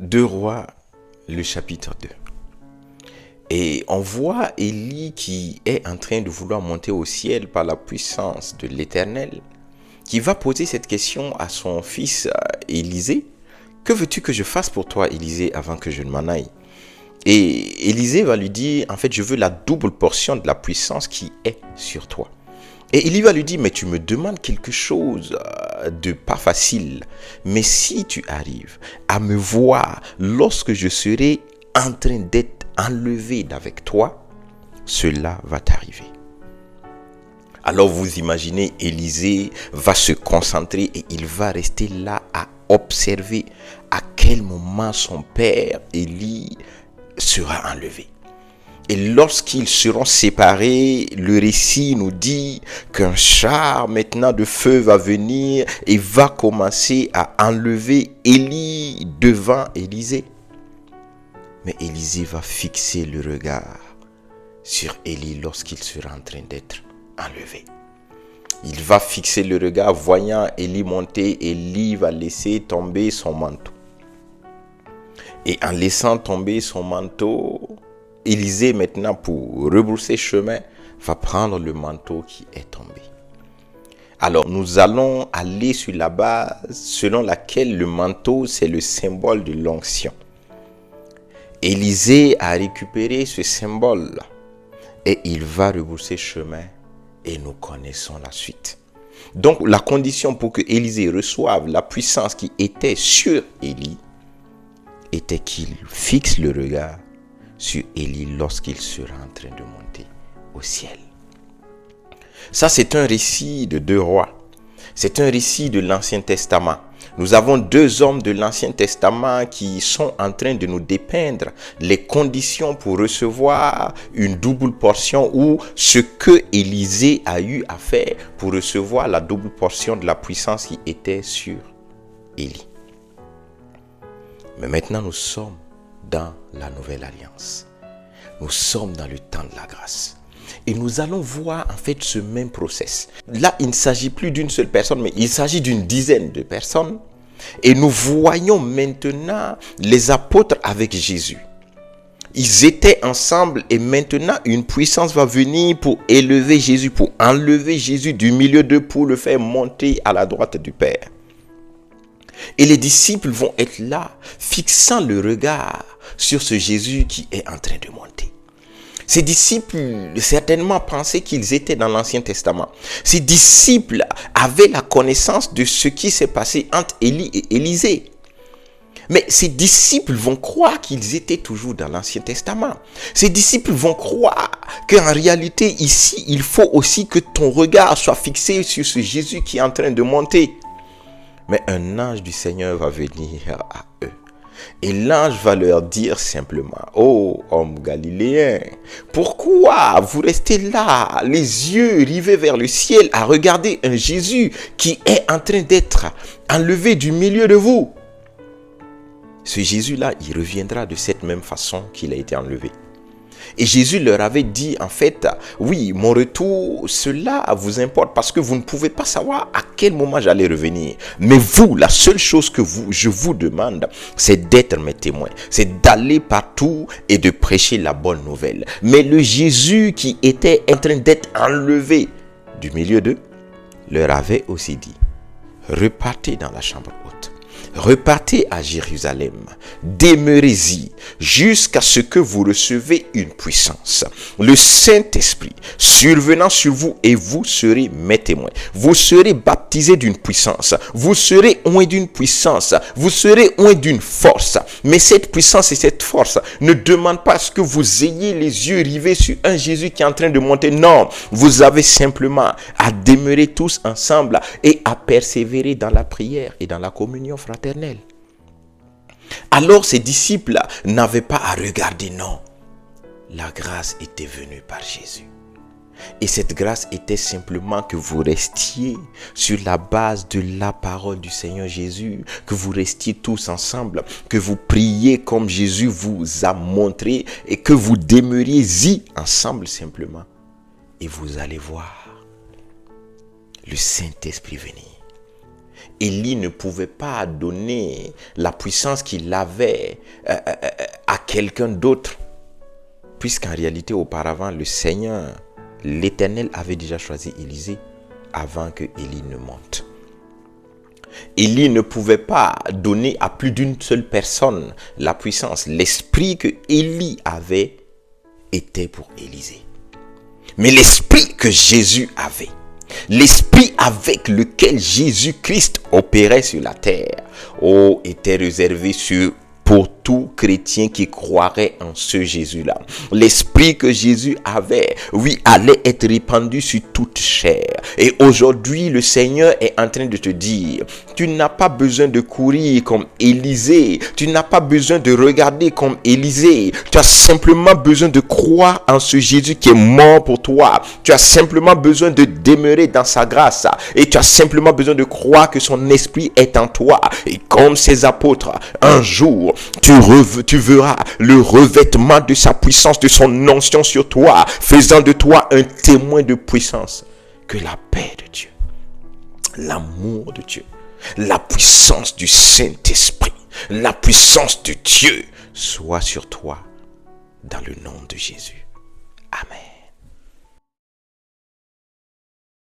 2 Rois, le chapitre 2. Et on voit Élie qui est en train de vouloir monter au ciel par la puissance de l'Éternel, qui va poser cette question à son fils Élisée. Que veux-tu que je fasse pour toi, Élisée, avant que je ne m'en aille? Et Élisée va lui dire, en fait, je veux la double portion de la puissance qui est sur toi. Et Élie va lui dire, mais tu me demandes quelque chose de pas facile. Mais si tu arrives à me voir lorsque je serai en train d'être enlevé d'avec toi, cela va t'arriver. Alors vous imaginez, Élisée va se concentrer et il va rester là à observer à quel moment son père Élie sera enlevé. Et lorsqu'ils seront séparés, le récit nous dit qu'un char maintenant de feu va venir et va commencer à enlever Élie devant Élisée. Mais Élisée va fixer le regard sur Élie lorsqu'il sera en train d'être enlevé. Il va fixer le regard, voyant Élie monter, Élie va laisser tomber son manteau. Et en laissant tomber son manteau, Élisée maintenant, pour rebrousser chemin, va prendre le manteau qui est tombé. Alors nous allons aller sur la base selon laquelle le manteau c'est le symbole de l'onction. Élisée a récupéré ce symbole et il va rebrousser chemin et nous connaissons la suite. Donc la condition pour que Élisée reçoive la puissance qui était sur Élie était qu'il fixe le regard sur Élie lorsqu'il sera en train de monter au ciel. Ça, c'est un récit de 2 rois. C'est un récit de l'Ancien Testament. Nous avons 2 hommes de l'Ancien Testament qui sont en train de nous dépeindre les conditions pour recevoir une double portion ou ce que Élisée a eu à faire pour recevoir la double portion de la puissance qui était sur Élie. Mais maintenant, nous sommes dans la nouvelle alliance. Nous sommes dans le temps de la grâce. Et nous allons voir en fait ce même process. Là, il ne s'agit plus d'une seule personne, mais il s'agit d'une dizaine de personnes. Et nous voyons maintenant les apôtres avec Jésus. Ils étaient ensemble et maintenant une puissance va venir pour élever Jésus, pour enlever Jésus du milieu d'eux, pour le faire monter à la droite du Père. Et les disciples vont être là, fixant le regard sur ce Jésus qui est en train de monter. Ces disciples certainement pensaient qu'ils étaient dans l'Ancien Testament. Ces disciples avaient la connaissance de ce qui s'est passé entre Élie et Élisée. Mais ces disciples vont croire qu'ils étaient toujours dans l'Ancien Testament. Ces disciples vont croire qu'en réalité ici, il faut aussi que ton regard soit fixé sur ce Jésus qui est en train de monter. Mais un ange du Seigneur va venir à eux. Et l'ange va leur dire simplement, ô hommes galiléens, pourquoi vous restez là, les yeux rivés vers le ciel, à regarder un Jésus qui est en train d'être enlevé du milieu de vous? Ce Jésus-là, il reviendra de cette même façon qu'il a été enlevé. Et Jésus leur avait dit, en fait, oui, mon retour, cela vous importe parce que vous ne pouvez pas savoir à quel moment j'allais revenir. Mais vous, la seule chose que je vous demande, c'est d'être mes témoins. C'est d'aller partout et de prêcher la bonne nouvelle. Mais le Jésus qui était en train d'être enlevé du milieu d'eux, leur avait aussi dit, repartez dans la chambre haute. Repartez à Jérusalem, demeurez-y jusqu'à ce que vous recevez une puissance. Le Saint-Esprit survenant sur vous et vous serez mes témoins. Vous serez baptisés d'une puissance. Vous serez oints d'une puissance. Vous serez oints d'une force. Mais cette puissance et cette force ne demandent pas à ce que vous ayez les yeux rivés sur un Jésus qui est en train de monter. Non, vous avez simplement à demeurer tous ensemble et à persévérer dans la prière et dans la communion fraternelle. Alors ces disciples n'avaient pas à regarder, non. La grâce était venue par Jésus. Et cette grâce était simplement que vous restiez sur la base de la parole du Seigneur Jésus, que vous restiez tous ensemble, que vous priez comme Jésus vous a montré et que vous demeuriez-y ensemble simplement. Et vous allez voir le Saint-Esprit venir. Élie ne pouvait pas donner la puissance qu'il avait à quelqu'un d'autre. Puisqu'en réalité, auparavant, le Seigneur, l'Éternel avait déjà choisi Élisée avant que Élie ne monte. Élie ne pouvait pas donner à plus d'une seule personne la puissance. L'esprit que Élie avait était pour Élisée. Mais l'esprit que Jésus avait, l'esprit avec lequel Jésus-Christ opérait sur la terre, était réservé pour tout chrétien qui croirait en ce Jésus-là. L'esprit que Jésus avait, oui, allait être répandu sur toute chair. Et aujourd'hui, le Seigneur est en train de te dire, tu n'as pas besoin de courir comme Élisée, tu n'as pas besoin de regarder comme Élisée, tu as simplement besoin de croire en ce Jésus qui est mort pour toi. Tu as simplement besoin de demeurer dans sa grâce et tu as simplement besoin de croire que son esprit est en toi. Et comme ses apôtres, un jour, tu verras le revêtement de sa puissance, de son onction sur toi, faisant de toi un témoin de puissance. Que la paix de Dieu, l'amour de Dieu, la puissance du Saint-Esprit, la puissance de Dieu soit sur toi dans le nom de Jésus. Amen.